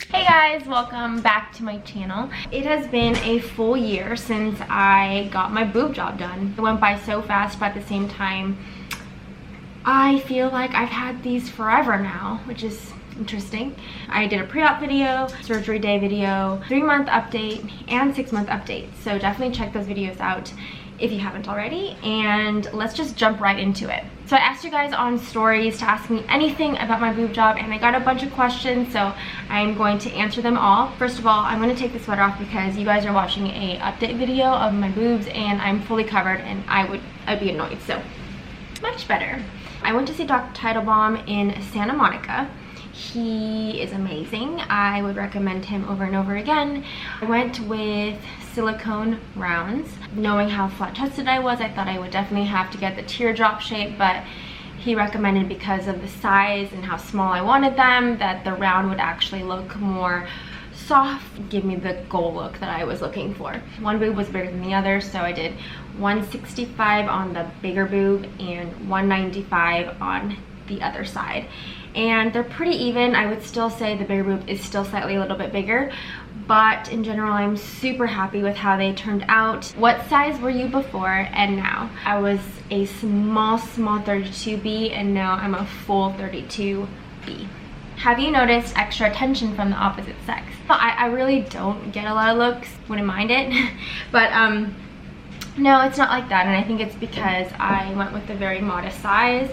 Hey guys, welcome back to my channel. It has been a full year since I got my boob job done. It went by so fast, but at the same time, I feel like I've had these forever now, which is interesting. I did a pre-op video, surgery day video, 3-month update, and 6-month update. So definitely check those videos out if you haven't already, and let's just jump right into it. So I asked you guys on stories to ask me anything about my boob job, and I got a bunch of questions, so I'm going to answer them all. First of all, I'm going to take the sweater off because you guys are watching a update video of my boobs and I'm fully covered and I'd be annoyed, so much better. I went to see Dr. Teitelbaum in Santa Monica. He is amazing. I would recommend him over and over again. I went with silicone rounds. Knowing how flat-chested I was, I thought I would definitely have to get the teardrop shape, but he recommended, because of the size and how small I wanted them, that the round would actually look more soft, give me the goal look that I was looking for. One boob was bigger than the other, so I did 165 on the bigger boob and 195 on the other side. And they're pretty even. I would still say the bigger boob is still slightly a little bit bigger, but in general I'm super happy with how they turned out. What size were you before and now? I was a small 32B and now I'm a full 32B. Have you noticed extra attention from the opposite sex? I really don't get a lot of looks, wouldn't mind it, but no, it's not like that, and I think it's because I went with a very modest size.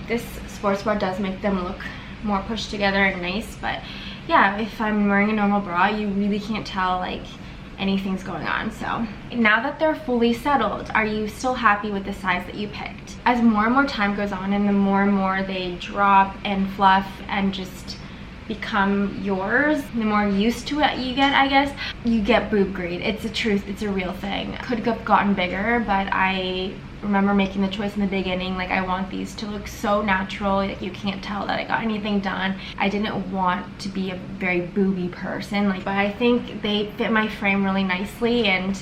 This sports bra does make them look more pushed together and nice, but yeah, if I'm wearing a normal bra, you really can't tell like anything's going on. So now that they're fully settled, are you still happy with the size that you picked? As more and more time goes on and the more they drop and fluff and just become yours, the more used to it you get, I guess, you get boob greed. It's a truth, it's a real thing. Could have gotten bigger, but I remember making the choice in the beginning, like I want these to look so natural, like you can't tell that I got anything done. I didn't want to be a very booby person, but I think they fit my frame really nicely and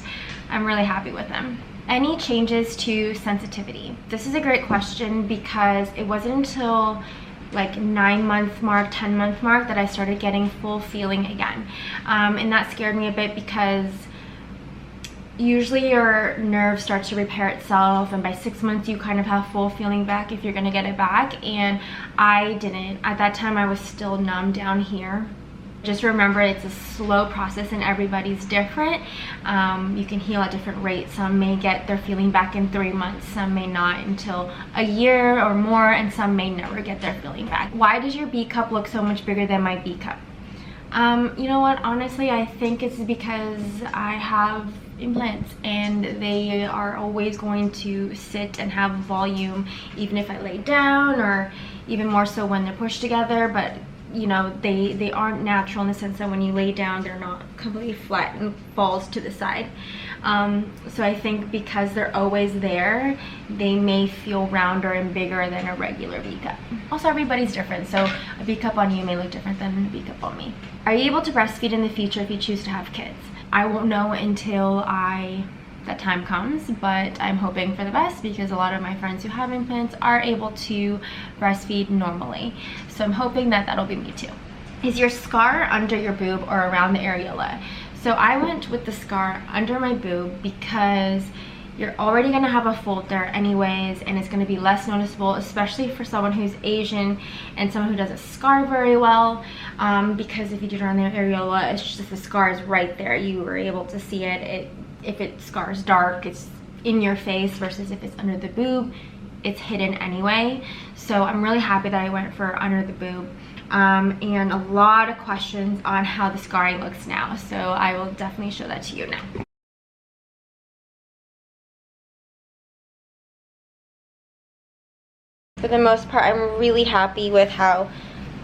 I'm really happy with them. Any changes to sensitivity? This is a great question because it wasn't until like 9-month mark, 10-month mark that I started getting full feeling again. And that scared me a bit because usually your nerve starts to repair itself, and by 6 months you kind of have full feeling back if you're gonna get it back, and I didn't. At that time I was still numb down here. Just remember, it's a slow process and everybody's different. You can heal at different rates. Some may get their feeling back in 3 months, some may not until a year or more, and some may never get their feeling back. Why does your B cup look so much bigger than my B cup? You know what, honestly I think it's because I have implants and they are always going to sit and have volume even if I lay down, or even more so when they're pushed together. But you know, they aren't natural in the sense that when you lay down they're not completely flat and falls to the side. So I think because they're always there, they may feel rounder and bigger than a regular B cup. Also, everybody's different, so a B cup on you may look different than a B cup on me. Are you able to breastfeed in the future if you choose to have kids? I won't know until that time comes, but I'm hoping for the best because a lot of my friends who have implants are able to breastfeed normally. So I'm hoping that that'll be me too. Is your scar under your boob or around the areola? So I went with the scar under my boob because you're already gonna have a fold there anyways, and it's gonna be less noticeable, especially for someone who's Asian and someone who doesn't scar very well, because if you do it around the areola, it's just the scar is right there. You were able to see it. If it scars dark, it's in your face, versus if it's under the boob, it's hidden anyway. So I'm really happy that I went for under the boob. And a lot of questions on how the scarring looks now, so I will definitely show that to you now. For the most part, I'm really happy with how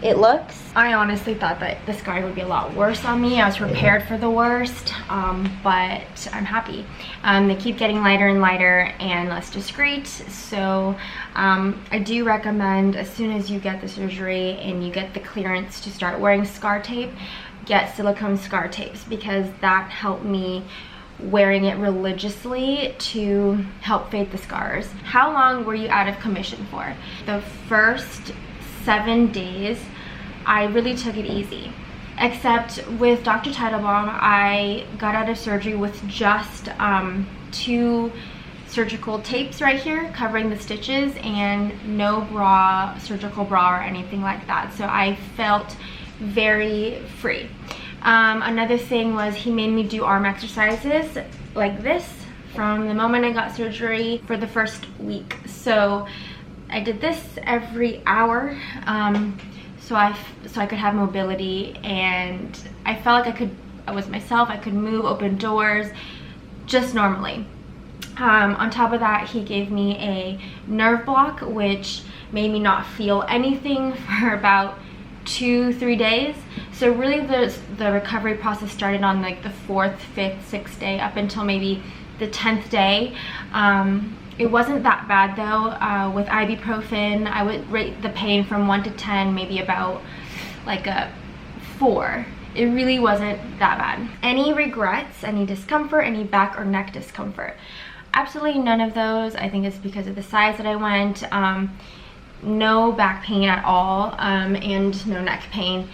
it looks. I honestly thought that the scarring would be a lot worse on me. I was prepared for the worst, but I'm happy. They keep getting lighter and lighter and less discreet, so I do recommend, as soon as you get the surgery and you get the clearance to start wearing scar tape, get silicone scar tapes, because that helped me wearing it religiously to help fade the scars. How long were you out of commission for? The first 7 days I really took it easy. except with Dr. Teitelbaum, I got out of surgery with just 2 surgical tapes right here covering the stitches and no bra, surgical bra or anything like that. So I felt very free. Another thing was he made me do arm exercises like this from the moment I got surgery for the first week. So I did this every hour so I could have mobility, and I felt like I was myself. I could move, open doors just normally. On top of that, he gave me a nerve block, which made me not feel anything for about 2-3 days. So really the recovery process started on like the 4th, 5th, 6th day up until maybe the 10th day. It wasn't that bad though. With ibuprofen, I would rate the pain from 1 to 10, maybe about like a 4. It really wasn't that bad. Any regrets, any discomfort, any back or neck discomfort? Absolutely none of those. I think it's because of the size that I went. No back pain at all, and no neck pain.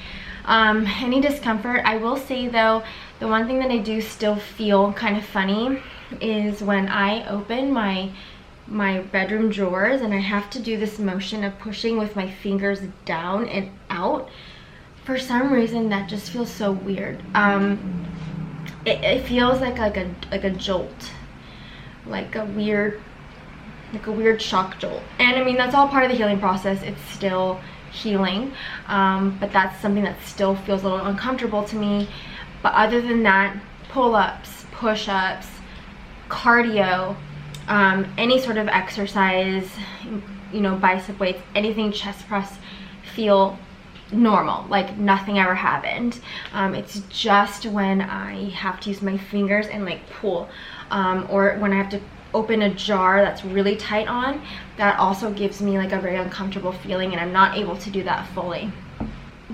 Any discomfort, I will say though, the one thing that I do still feel kind of funny is when I open my bedroom drawers and I have to do this motion of pushing with my fingers down and out. For some reason that just feels so weird. It feels like a jolt, like a weird shock jolt. And I mean, that's all part of the healing process. It's still healing, but that's something that still feels a little uncomfortable to me. But other than that, pull-ups, push-ups, cardio, any sort of exercise, you know, bicep weights, anything, chest press, feel normal, like nothing ever happened. It's just when I have to use my fingers and like pull, or when I have to open a jar that's really tight on, that also gives me like a very uncomfortable feeling, and I'm not able to do that fully.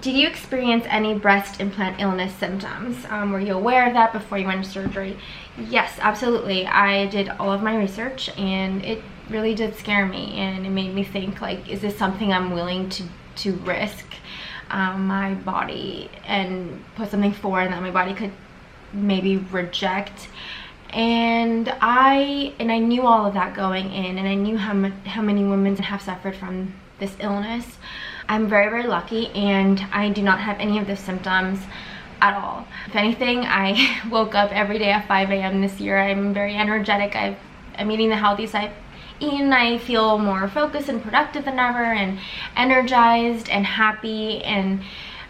Did you experience any breast implant illness symptoms? Were you aware of that before you went to surgery? Yes, absolutely. I did all of my research, and it really did scare me, and it made me think, like, is this something I'm willing to risk my body and put something forward that my body could maybe reject? And I knew all of that going in, and I knew how many women have suffered from this illness. I'm very, very lucky, and I do not have any of the symptoms at all. If anything, I woke up every day at 5 a.m. this year. I'm very energetic. I'm eating the healthiest I've eaten. I feel more focused and productive than ever, and energized and happy, and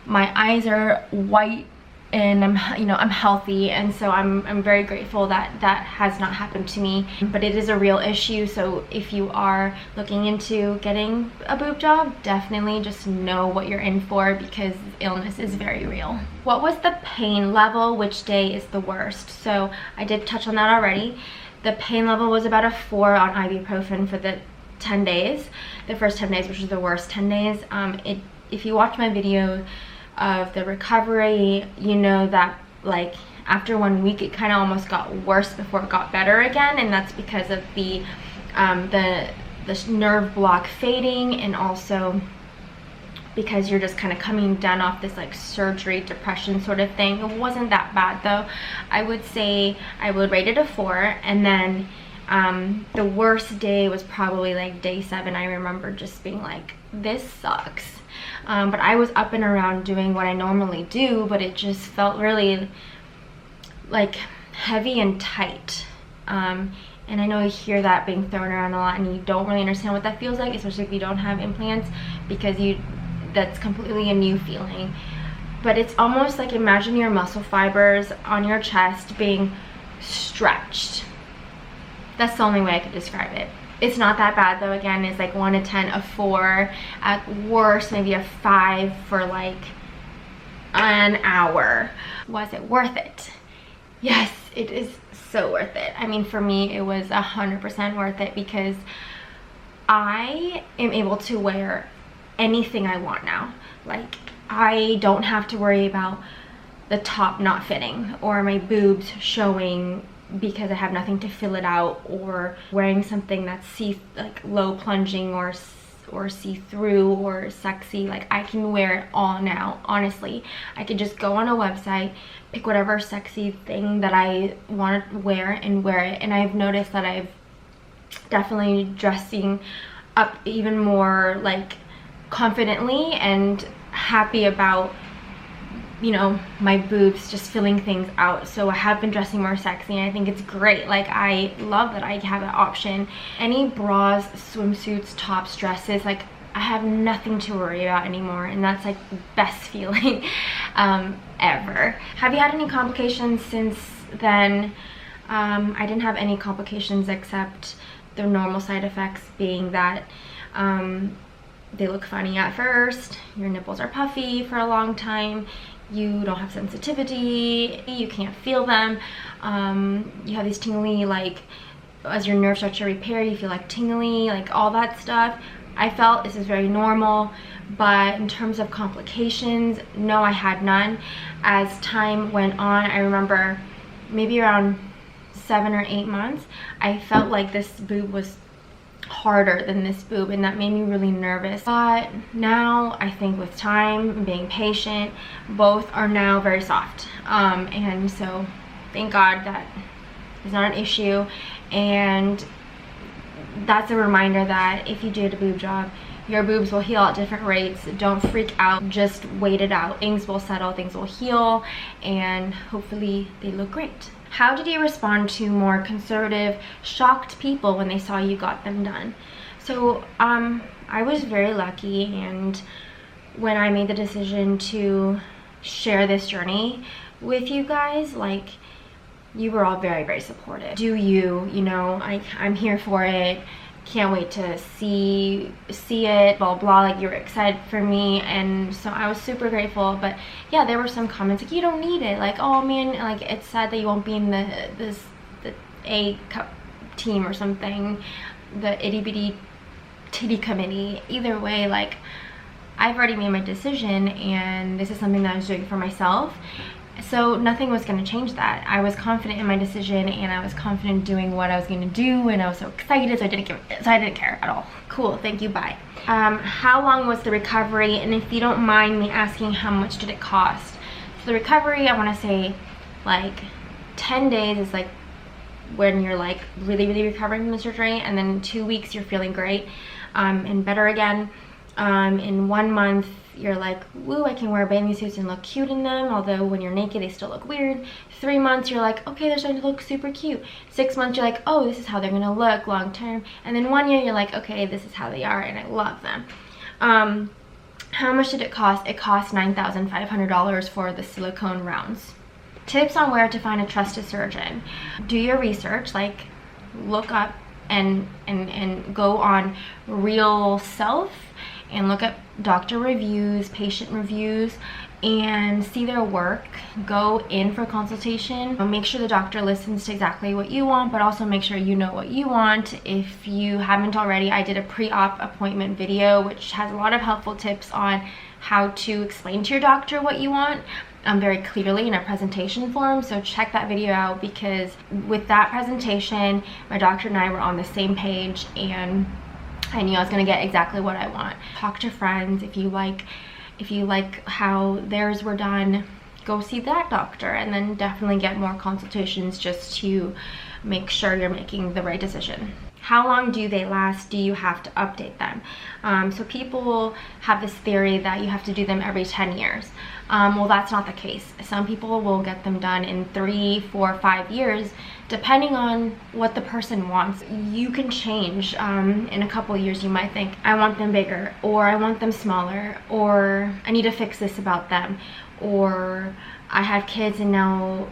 my eyes are white, and I'm healthy. And so I'm very grateful that that has not happened to me. But it is a real issue, so if you are looking into getting a boob job, definitely just know what you're in for, because illness is very real. What was the pain level? Which day is the worst? So I did touch on that already. The pain level was about a 4 on ibuprofen for the 10 days, the first 10 days, which was the worst 10 days. If you watch my video of the recovery, you know that like after 1 week it kind of almost got worse before it got better again, and that's because of the nerve block fading, and also because you're just kind of coming down off this like surgery depression sort of thing. It wasn't that bad though. I would say I would rate it a 4, and then the worst day was probably like day 7. I remember just being like, this sucks. But I was up and around doing what I normally do, but it just felt really like heavy and tight. And I know you hear that being thrown around a lot, and you don't really understand what that feels like, especially if you don't have implants, because that's completely a new feeling. But it's almost like, imagine your muscle fibers on your chest being stretched. That's the only way I could describe it. It's not that bad though. Again, it's like 1 to 10, a 4. At worst, maybe a 5 for like an hour. Was it worth it? Yes, it is so worth it. I mean, for me, it was 100% worth it, because I am able to wear anything I want now. Like, I don't have to worry about the top not fitting, or my boobs showing because I have nothing to fill it out, or wearing something that's like low plunging or or see-through or sexy. Like, I can wear it all now, honestly. I could just go on a website, pick whatever sexy thing that I want to wear and wear it. And I've noticed that I've definitely dressing up even more like confidently and happy about, you know, my boobs, just filling things out. So I have been dressing more sexy, and I think it's great. Like, I love that I have that option. Any bras, swimsuits, tops, dresses, like, I have nothing to worry about anymore, and that's like the best feeling ever. Have you had any complications since then? I didn't have any complications except the normal side effects being that they look funny at first, your nipples are puffy for a long time, you don't have sensitivity, you can't feel them, you have these tingly, like, as your nerves start to repair, you feel like tingly, like all that stuff. I felt this is very normal, but in terms of complications, no, I had none. As time went on, I remember maybe around 7 or 8 months, I felt like this boob was harder than this boob, and that made me really nervous. But now I think with time and being patient, both are now very soft, and so thank God that it's not an issue. And that's a reminder that if you did a boob job, your boobs will heal at different rates. Don't freak out, just wait it out. Things will settle, things will heal, and hopefully they look great. How did you respond to more conservative, shocked people when they saw you got them done? So I was very lucky, and when I made the decision to share this journey with you guys, like, you were all very, very supportive. You know, I'm here for it, can't wait to see it, blah blah, like, you were excited for me, and so I was super grateful. But yeah, there were some comments like, you don't need it, like, oh man, like, it's sad that you won't be in the A cup team or something, the itty bitty titty committee. Either way, like, I've already made my decision, and this is something that I was doing for myself. So nothing was going to change that. I was confident in my decision, and I was confident doing what I was going to do, and I was so excited, so I didn't care at all. Cool, thank you, bye. How long was the recovery? And if you don't mind me asking, how much did it cost? So the recovery, I want to say like 10 days is like when you're like really recovering from the surgery, and then 2 weeks you're feeling great and better again. In 1 month you're like, woo, I can wear bathing suits and look cute in them, although when you're naked they still look weird. 3 months you're like, okay, they're starting to look super cute. 6 months you're like, oh, this is how they're gonna look long term. And then 1 year you're like, okay, this is how they are, and I love them. How much did it cost? It cost $9,500 for the silicone rounds. Tips on where to find a trusted surgeon. Do your research, like look up and go on Real Self and look up doctor reviews, patient reviews, and see their work. Go in for consultation. Make sure the doctor listens to exactly what you want, but also make sure you know what you want. If you haven't already, I did a pre-op appointment video which has a lot of helpful tips on how to explain to your doctor what you want very clearly in a presentation form. So check that video out, because with that presentation my doctor and I were on the same page, and I knew I was gonna get exactly what I want. Talk to friends. If you like how theirs were done, go see that doctor, and then definitely get more consultations just to make sure you're making the right decision. How long do they last? Do you have to update them? So people have this theory that you have to do them every 10 years. Well, that's not the case. Some people will get them done in 3, 4, 5 years, depending on what the person wants. You can change. In a couple of years you might think, I want them bigger, or I want them smaller, or I need to fix this about them, or I have kids and now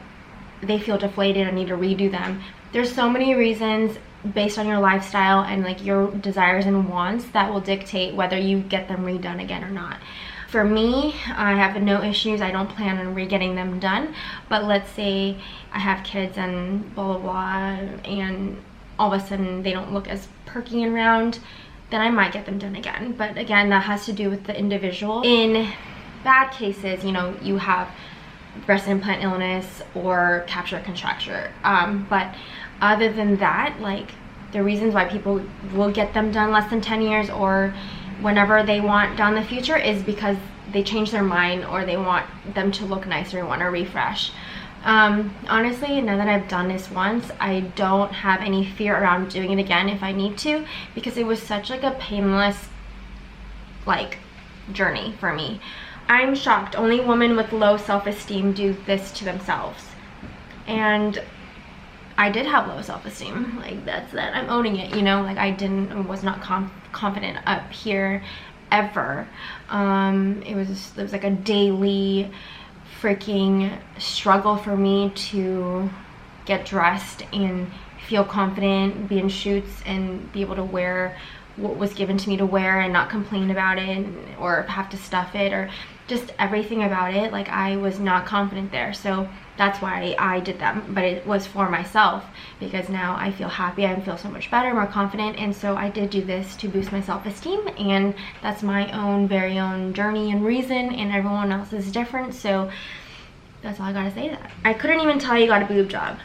they feel deflated, I need to redo them. There's so many reasons based on your lifestyle and like your desires and wants that will dictate whether you get them redone again or not. For me, I have no issues. I don't plan on re-getting them done, but let's say I have kids and blah blah blah, and all of a sudden they don't look as perky and round, then I might get them done again. But again, that has to do with the individual. In bad cases, you know, you have breast implant illness or capsular contracture, but other than that, like, the reasons why people will get them done less than 10 years or whenever they want down the future is because they change their mind or they want them to look nicer and want to refresh. Honestly, now that I've done this once, I don't have any fear around doing it again if I need to, because it was such like a painless like journey for me. I'm shocked only women with low self-esteem do this to themselves, and I did have low self-esteem. Like, that's that. I'm owning it, you know. Like, I was not confident up here ever. It was like a daily freaking struggle for me to get dressed and feel confident, be in shoots, and be able to wear what was given to me to wear and not complain about it or have to stuff it, or just everything about it. Like, I was not confident there. So that's why I did that, but it was for myself, because now I feel happy, I feel so much better, more confident, and so I did do this to boost my self-esteem, and that's my own very own journey and reason, and everyone else is different, so that's all I gotta say to that. I couldn't even tell you got a boob job.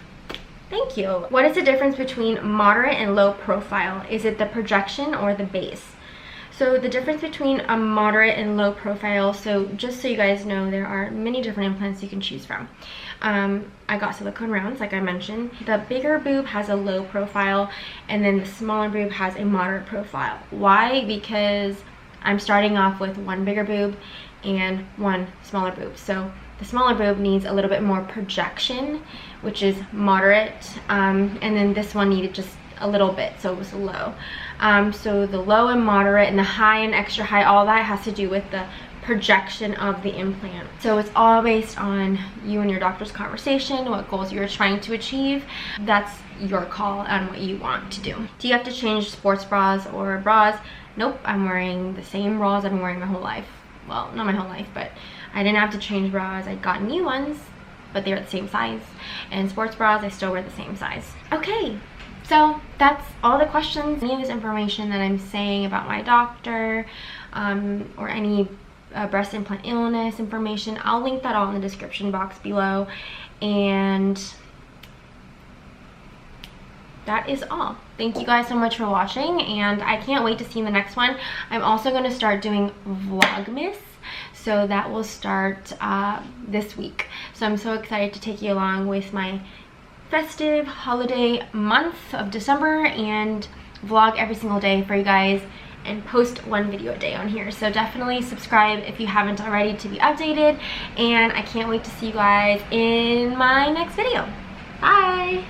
Thank you. What is the difference between moderate and low profile? Is it the projection or the base? So the difference between a moderate and low profile, so just so you guys know, there are many different implants you can choose from. I got silicone rounds, like I mentioned. The bigger boob has a low profile, and then the smaller boob has a moderate profile. Why? Because I'm starting off with one bigger boob and one smaller boob. So the smaller boob needs a little bit more projection, which is moderate, and then this one needed just a little bit, so it was low. So the low and moderate and the high and extra high, all that has to do with the projection of the implant. So it's all based on you and your doctor's conversation, what goals you're trying to achieve. That's your call on what you want to do. Do you have to change sports bras or bras? Nope, I'm wearing the same bras I've been wearing my whole life. Well, not my whole life, but I didn't have to change bras. I got new ones, but they're the same size. And sports bras, I still wear the same size. Okay, so that's all the questions. Any of this information that I'm saying about my doctor, or any breast implant illness information, I'll link that all in the description box below. And that is all. Thank you guys so much for watching, and I can't wait to see you in the next one. I'm also going to start doing Vlogmas, so that will start this week. So I'm so excited to take you along with my festive holiday month of December and vlog every single day for you guys and post one video a day on here. So definitely subscribe if you haven't already to be updated, and I can't wait to see you guys in my next video. Bye!